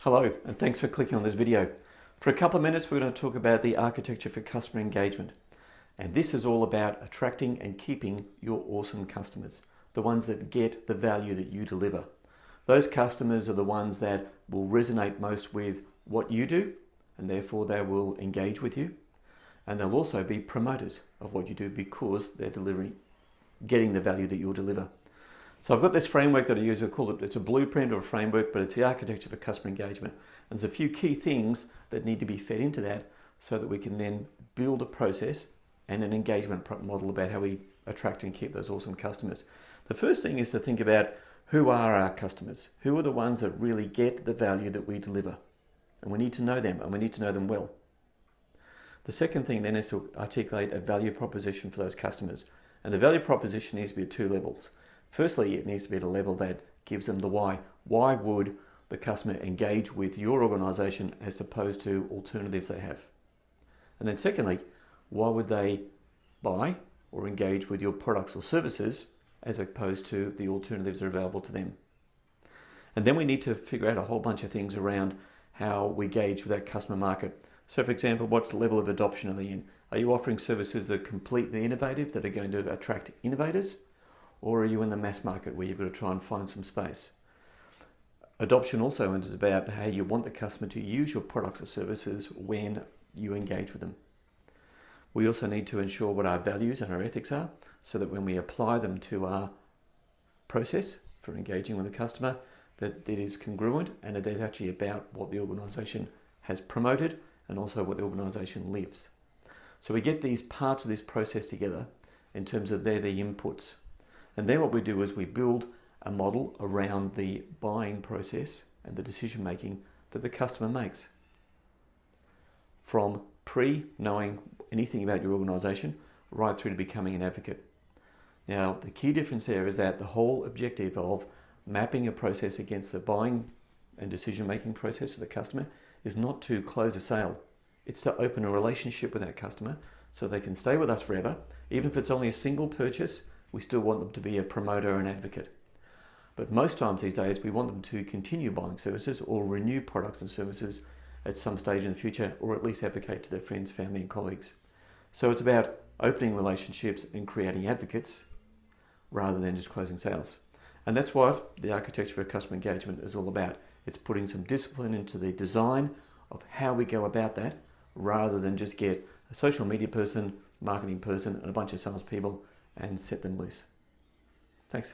Hello, and thanks for clicking on this video. For a couple of minutes, we're going to talk about the architecture for customer engagement. And this is all about attracting and keeping your awesome customers, the ones that get the value that you deliver. Those customers are the ones that will resonate most with what you do, and therefore they will engage with you. And they'll also be promoters of what you do because they're getting the value that you'll deliver. So I've got this framework that I use. It's a blueprint or a framework, but it's the architecture for customer engagement. And there's a few key things that need to be fed into that so that we can then build a process and an engagement model about how we attract and keep those awesome customers. The first thing is to think about who are our customers? Who are the ones that really get the value that we deliver? And we need to know them, and we need to know them well. The second thing then is to articulate a value proposition for those customers. And the value proposition needs to be at two levels. Firstly, it needs to be at a level that gives them the why. Why would the customer engage with your organisation as opposed to alternatives they have? And then secondly, why would they buy or engage with your products or services as opposed to the alternatives that are available to them? And then we need to figure out a whole bunch of things around how we gauge with that customer market. So for example, what level of adoption are they in? Are you offering services that are completely innovative, that are going to attract innovators? Or are you in the mass market where you've got to try and find some space? Adoption also is about how you want the customer to use your products or services when you engage with them. We also need to ensure what our values and our ethics are so that when we apply them to our process for engaging with the customer, that it is congruent and it is actually about what the organisation has promoted and also what the organisation lives. So we get these parts of this process together in terms of they're the inputs. And then what we do is we build a model around the buying process and the decision making that the customer makes. From pre-knowing anything about your organisation right through to becoming an advocate. Now, the key difference there is that the whole objective of mapping a process against the buying and decision making process of the customer is not to close a sale. It's to open a relationship with that customer so they can stay with us forever. Even if it's only a single purchase, we still want them to be a promoter and advocate. But most times these days, we want them to continue buying services or renew products and services at some stage in the future, or at least advocate to their friends, family and colleagues. So it's about opening relationships and creating advocates rather than just closing sales. And that's what the architecture for customer engagement is all about. It's putting some discipline into the design of how we go about that rather than just get a social media person, marketing person and a bunch of salespeople and set them loose. Thanks.